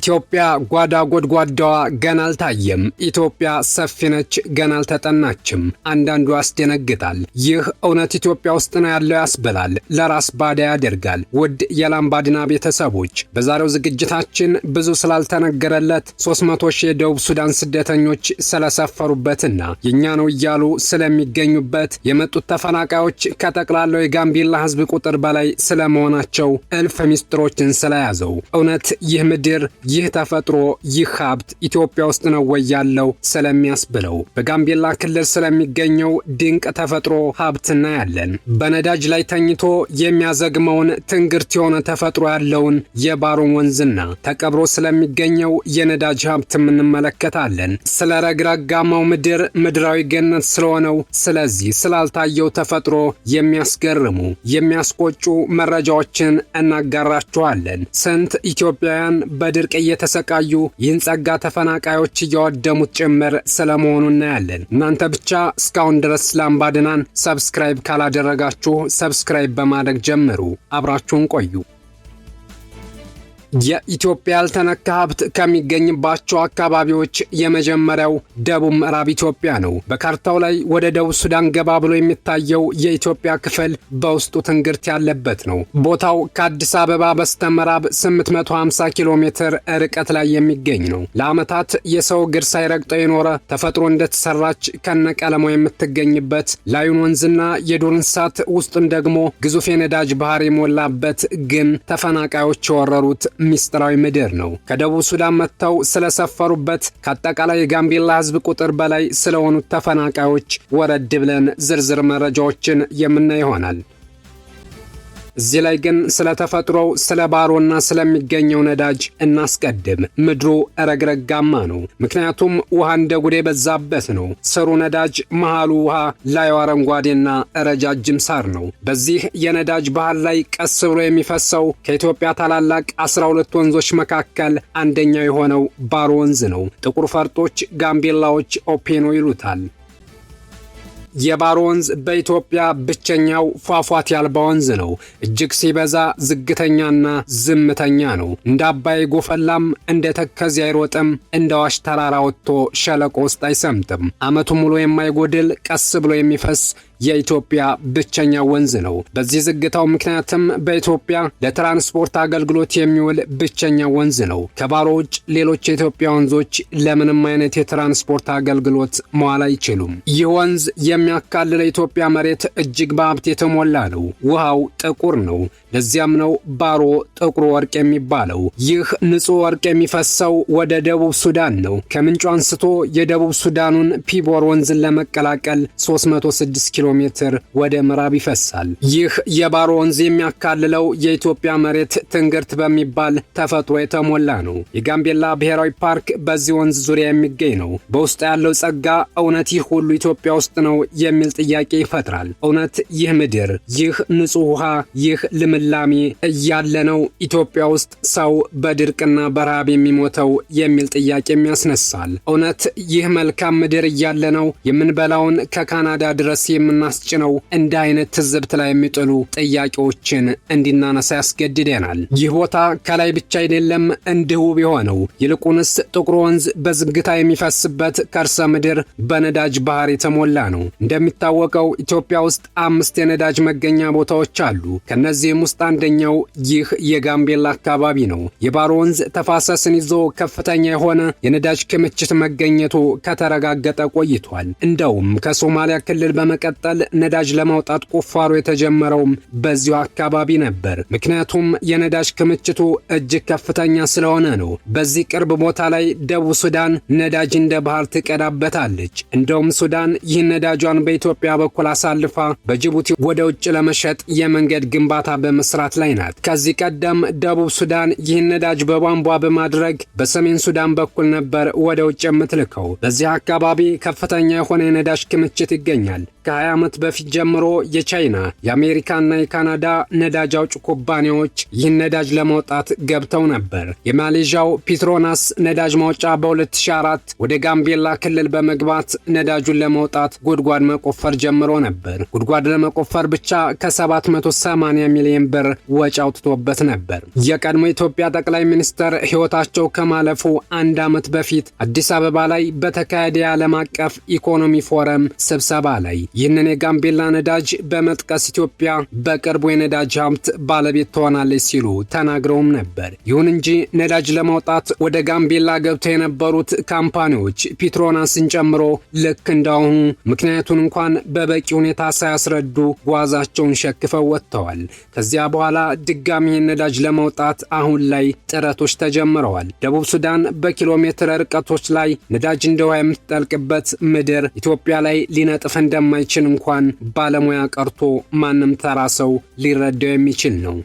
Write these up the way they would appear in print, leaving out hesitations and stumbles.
ኢትዮጵያ ጓዳ ጎድጓዳዋ ገና አልታየም። ኢትዮጵያ ሰፊ ነች፣ ገና አልተጠናችም። አንዳንዱ ያስደነግጣል። ይህ እውነት ኢትዮጵያ ውስጥ ነው ያለው ያስብላል፣ ለራስ ባዳ ያደርጋል። ውድ የላምባዲና ቤተሰቦች በዛሬው ዝግጅታችን ብዙ ስላልተነገረለት 300 ሺህ የደቡብ ሱዳን ስደተኞች ስለሰፈሩበትና የኛ ነው እያሉ ስለሚገኙበት የመጡት ተፈናቃዮች ከጠቅላላው የጋምቤላ ሕዝብ ቁጥር በላይ ስለመሆናቸው እልፍ ሚስጥሮችን ስለያዘው እውነት ይህ ምድር ይህ ተፈጥሮ ይህ ሀብት ኢትዮጵያ ውስጥ ነው ወይ ያለው ስለሚያስብለው በጋምቤላ ክልል ስለሚገኘው ድንቅ ተፈጥሮ ሀብት እናያለን። በነዳጅ ላይ ተኝቶ የሚያዘግመውን ትንግርት የሆነ ተፈጥሮ ያለውን የባሮን ወንዝና ተቀብሮ ስለሚገኘው የነዳጅ ሀብት እንመለከታለን። ስለ ረግረጋማው ምድር ምድራዊ ገነት ስለሆነው ስለዚህ ስላልታየው ተፈጥሮ የሚያስገርሙ የሚያስቆጩ መረጃዎችን እናጋራችኋለን። ስንት ኢትዮጵያውያን በድርቅ እየተሰቃዩ ይህን ጸጋ ተፈናቃዮች እያወደሙት ጭምር ስለመሆኑ እናያለን። እናንተ ብቻ እስካሁን ድረስ ላምባዲናን ሰብስክራይብ ካላደረጋችሁ ሰብስክራይብ በማድረግ ጀምሩ። አብራችሁን ቆዩ። የኢትዮጵያ ያልተነካ ሀብት ከሚገኝባቸው አካባቢዎች የመጀመሪያው ደቡብ ምዕራብ ኢትዮጵያ ነው። በካርታው ላይ ወደ ደቡብ ሱዳን ገባ ብሎ የሚታየው የኢትዮጵያ ክፍል በውስጡ ትንግርት ያለበት ነው። ቦታው ከአዲስ አበባ በስተምዕራብ 850 ኪሎ ሜትር ርቀት ላይ የሚገኝ ነው። ለዓመታት የሰው እግር ሳይረግጠው የኖረ ተፈጥሮ እንደተሰራች ከነቀለሟ የምትገኝበት ላዩን ወንዝና የዱር እንስሳት ውስጡን ደግሞ ግዙፍ የነዳጅ ባህር የሞላበት ግን ተፈናቃዮች የወረሩት ሚስጥራዊ ምድር ነው። ከደቡብ ሱዳን መጥተው ስለሰፈሩበት ከአጠቃላይ የጋምቤላ ሕዝብ ቁጥር በላይ ስለሆኑት ተፈናቃዮች ወረድ ብለን ዝርዝር መረጃዎችን የምናይ ይሆናል። እዚህ ላይ ግን ስለ ተፈጥሮው ስለ ባሮና ስለሚገኘው ነዳጅ እናስቀድም። ምድሩ ረግረጋማ ነው። ምክንያቱም ውሃ እንደ ጉድ የበዛበት ነው። ስሩ ነዳጅ፣ መሃሉ ውሃ፣ ላዩ አረንጓዴና ረጃጅም ሳር ነው። በዚህ የነዳጅ ባህር ላይ ቀስ ብሎ የሚፈሰው ከኢትዮጵያ ታላላቅ 12 ወንዞች መካከል አንደኛው የሆነው ባሮ ወንዝ ነው። ጥቁር ፈርጦች ጋምቤላዎች ኦፔኖ ይሉታል። የባሮ ወንዝ በኢትዮጵያ ብቸኛው ፏፏቴ አልባ ወንዝ ነው። እጅግ ሲበዛ ዝግተኛና ዝምተኛ ነው። እንደ አባይ ጎፈላም እንደ ተከዜ አይሮጥም። እንደ ዋሽ ተራራ ወጥቶ ሸለቆ ውስጥ አይሰምጥም። ዓመቱ ሙሉ የማይጎድል ቀስ ብሎ የሚፈስ የኢትዮጵያ ብቸኛ ወንዝ ነው። በዚህ ዝግታው ምክንያትም በኢትዮጵያ ለትራንስፖርት አገልግሎት የሚውል ብቸኛ ወንዝ ነው። ከባሮ ውጭ ሌሎች የኢትዮጵያ ወንዞች ለምንም አይነት የትራንስፖርት አገልግሎት መዋል አይችሉም። ይህ ወንዝ የሚያካልለው የኢትዮጵያ መሬት እጅግ በሀብት የተሞላ ነው። ውሃው ጥቁር ነው። ለዚያም ነው ባሮ ጥቁር ወርቅ የሚባለው። ይህ ንጹህ ወርቅ የሚፈሰው ወደ ደቡብ ሱዳን ነው። ከምንጩ አንስቶ የደቡብ ሱዳኑን ፒቦር ወንዝን ለመቀላቀል 306 ኪሎ ሜትር ወደ ምዕራብ ይፈሳል። ይህ የባሮ ወንዝ የሚያካልለው የኢትዮጵያ መሬት ትንግርት በሚባል ተፈጥሮ የተሞላ ነው። የጋምቤላ ብሔራዊ ፓርክ በዚህ ወንዝ ዙሪያ የሚገኝ ነው። በውስጡ ያለው ጸጋ እውነት ይህ ሁሉ ኢትዮጵያ ውስጥ ነው የሚል ጥያቄ ይፈጥራል። እውነት ይህ ምድር ይህ ንጹህ ውሃ ይህ ልምላሜ እያለ ነው ኢትዮጵያ ውስጥ ሰው በድርቅና በረሃብ የሚሞተው የሚል ጥያቄም ያስነሳል። እውነት ይህ መልካም ምድር እያለ ነው የምንበላውን ከካናዳ ድረስ የምናስጭነው እንደ አይነት ትዝብት ላይ የሚጥሉ ጥያቄዎችን እንዲናነሳ ያስገድደናል። ይህ ቦታ ከላይ ብቻ አይደለም እንዲሁ ውብ የሆነው ይልቁንስ ጥቁር ወንዝ በዝግታ የሚፈስበት ከርሰ ምድር በነዳጅ ባህር የተሞላ ነው። እንደሚታወቀው ኢትዮጵያ ውስጥ 5 የነዳጅ መገኛ ቦታዎች አሉ። ከነዚህም ውስጥ አንደኛው ይህ የጋምቤላ አካባቢ ነው። የባሮ ወንዝ ተፋሰስን ይዞ ከፍተኛ የሆነ የነዳጅ ክምችት መገኘቱ ከተረጋገጠ ቆይቷል። እንደውም ከሶማሊያ ክልል በመቀጠል ነዳጅ ለማውጣት ቁፋሮ የተጀመረውም በዚሁ አካባቢ ነበር። ምክንያቱም የነዳጅ ክምችቱ እጅግ ከፍተኛ ስለሆነ ነው። በዚህ ቅርብ ቦታ ላይ ደቡብ ሱዳን ነዳጅ እንደ ባህር ትቀዳበታለች። እንደውም ሱዳን ይህን ነዳጇን በኢትዮጵያ በኩል አሳልፋ በጅቡቲ ወደ ውጭ ለመሸጥ የመንገድ ግንባታ በመስራት ላይ ናት። ከዚህ ቀደም ደቡብ ሱዳን ይህን ነዳጅ በቧንቧ በማድረግ በሰሜን ሱዳን በኩል ነበር ወደ ውጭ የምትልከው። በዚህ አካባቢ ከፍተኛ የሆነ የነዳጅ ክምችት ይገኛል። ከ20 ዓመት በፊት ጀምሮ የቻይና የአሜሪካና የካናዳ ነዳጅ አውጭ ኩባንያዎች ይህን ነዳጅ ለማውጣት ገብተው ነበር። የማሌዥያው ፒትሮናስ ነዳጅ ማውጫ በ2004 ወደ ጋምቤላ ክልል በመግባት ነዳጁን ለማውጣት ጉድጓድ መቆፈር ጀምሮ ነበር። ጉድጓድ ለመቆፈር ብቻ ከ780 ሚሊዮን ብር ወጪ አውጥቶበት ነበር። የቀድሞ ኢትዮጵያ ጠቅላይ ሚኒስትር ሕይወታቸው ከማለፉ አንድ ዓመት በፊት አዲስ አበባ ላይ በተካሄደ የዓለም አቀፍ ኢኮኖሚ ፎረም ስብሰባ ላይ ይህንን የጋምቤላ ነዳጅ በመጥቀስ ኢትዮጵያ በቅርቡ የነዳጅ ሀብት ባለቤት ትሆናለች ሲሉ ተናግረውም ነበር። ይሁን እንጂ ነዳጅ ለማውጣት ወደ ጋምቤላ ገብተው የነበሩት ካምፓኒዎች ፒትሮናስን ጨምሮ ልክ እንዳሁኑ ምክንያቱን እንኳን በበቂ ሁኔታ ሳያስረዱ ጓዛቸውን ሸክፈው ወጥተዋል። ከዚያ በኋላ ድጋሚ ነዳጅ ለማውጣት አሁን ላይ ጥረቶች ተጀምረዋል። ደቡብ ሱዳን በኪሎ ሜትር ርቀቶች ላይ ነዳጅ እንደ ውሃ የምትጠልቅበት ምድር ኢትዮጵያ ላይ ሊነጥፍ እንደማይችል እንኳን ባለሙያ ቀርቶ ማንም ተራ ሰው ሊረዳው የሚችል ነው።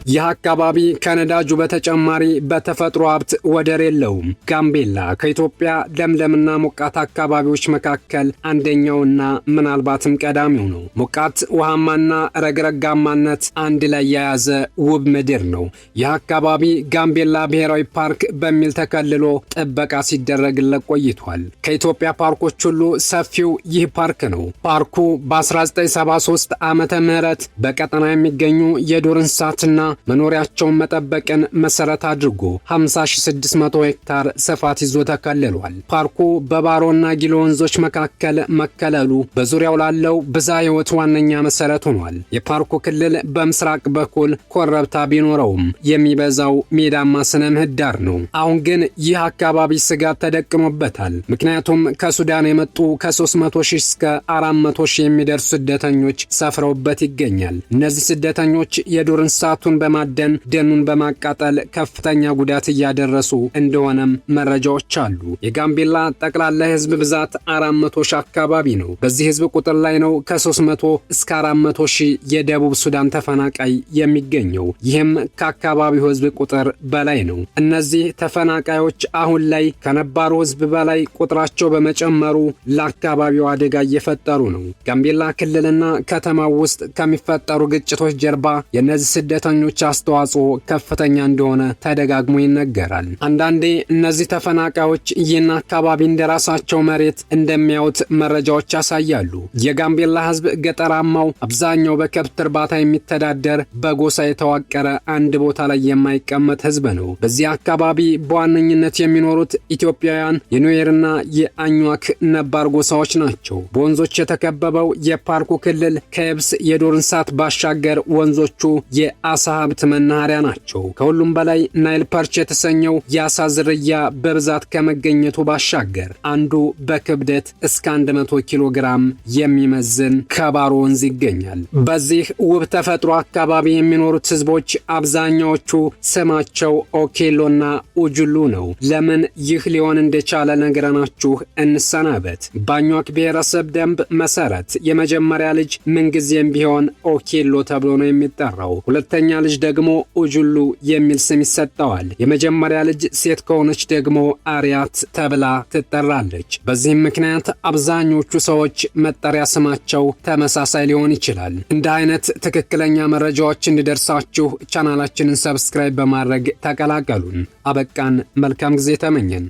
ይህ አካባቢ ከነዳጁ በተጨማሪ በተፈጥሮ ሀብት ወደር የለውም። ጋምቤላ ከኢትዮጵያ ለምለምና ሞቃት አካባቢዎች መካከል አንደኛውና ምናልባትም ቀዳሚው ነው። ሞቃት ውሃማና ረግረጋማነት አንድ ላይ የያዘ ውብ ምድር ነው። ይህ አካባቢ ጋምቤላ ብሔራዊ ፓርክ በሚል ተከልሎ ጥበቃ ሲደረግለት ቆይቷል። ከኢትዮጵያ ፓርኮች ሁሉ ሰፊው ይህ ፓርክ ነው። ፓርኩ በ1973 ዓመተ ምህረት በቀጠና የሚገኙ የዱር እንስሳትና መኖሪያቸውን መጠበቅን መሰረት አድርጎ 50600 ሄክታር ስፋት ይዞ ተከልሏል። ፓርኩ በባሮና ጊሎ ወንዞች መካከል መከለሉ በዙሪያው ላለው ብዝሃ ሕይወት ዋነኛ መሰረት ሆኗል። የፓርኩ ክልል በምስራቅ በኩል ኮረብታ ቢኖረውም የሚበዛው ሜዳማ ስነ ምህዳር ነው። አሁን ግን ይህ አካባቢ ስጋት ተደቅኖበታል። ምክንያቱም ከሱዳን የመጡ ከ300,000 እስከ 400,000 የሚደርሱ ስደተኞች ሰፍረውበት ይገኛል። እነዚህ ስደተኞች የዱር እንስሳቱን በማደን ደኑን በማቃጠል ከፍተኛ ጉዳት እያደረሱ እንደሆነም መረጃዎች አሉ። የጋምቤላ ጠቅላላ ህዝብ ብዛት 400,000 አካባቢ ነው። በዚህ ህዝብ ቁጥር ላይ ነው ከ300 እስከ 400,000 የደቡብ ሱዳን ተፈናቃይ የሚገኘው። ይህም ከአካባቢው ህዝብ ቁጥር በላይ ነው። እነዚህ ተፈናቃዮች አሁን ላይ ከነባሩ ህዝብ በላይ ቁጥራቸው በመጨመሩ ለአካባቢው አደጋ እየፈጠሩ ነው። ጋምቤላ ክልልና ከተማው ውስጥ ከሚፈጠሩ ግጭቶች ጀርባ የእነዚህ ስደተኞች አስተዋጽኦ ከፍተኛ እንደሆነ ተደጋግሞ ይነገራል። አንዳንዴ እነዚህ ተፈናቃዮች ይህን አካባቢ እንደራሳቸው መሬት እንደሚያዩት መረጃዎች ያሳያሉ። የጋምቤላ ህዝብ ገጠራማው አብዛኛው በከብት እርባታ የሚተዳደር በጎሳ የተዋቀረ አንድ ቦታ ላይ የማይቀመጥ ህዝብ ነው። በዚህ አካባቢ በዋነኝነት የሚኖሩት ኢትዮጵያውያን የኑዌርና የአኟክ ነባር ጎሳዎች ናቸው። በወንዞች የተከበበው የፓርኩ ክልል ከየብስ የዱር እንስሳት ባሻገር ወንዞቹ የአሳ ሀብት መናኸሪያ ናቸው። ከሁሉም በላይ ናይል ፐርች የተሰኘው የአሳ ዝርያ በብዛት ከመገኘቱ ባሻገር አንዱ በክብደት እስከ 100 ኪሎ ግራም የሚመዝን ከባሮ ወንዝ ይገኛል። በዚህ ውብ ተፈጥሮ አካባቢ የሚኖሩት ህዝቦች አብዛኛዎቹ ስማቸው ኦኬሎና ኡጁሉ ነው። ለምን ይህ ሊሆን እንደቻለ ነግረናችሁ እንሰናበት። በአኟክ ብሔረሰብ ደንብ መሰረት የመጀመሪያ ልጅ ምንጊዜም ቢሆን ኦኬሎ ተብሎ ነው የሚጠራው። ሁለተኛ ልጅ ደግሞ ኡጁሉ የሚል ስም ይሰጠዋል። የመጀመሪያ ልጅ ሴት ከሆነች ደግሞ አሪያት ተብላ ትጠራለች። በዚህም ምክንያት አብዛኞቹ ሰዎች መጠሪያ ስማቸው ተመሳሳይ ሊሆን ይችላል። እንደ አይነት ትክክለኛ መረጃዎች እንዲደርሳችሁ ቻናላችንን ሰብስክራይብ በማድረግ ተቀላቀሉን። አበቃን። መልካም ጊዜ ተመኘን።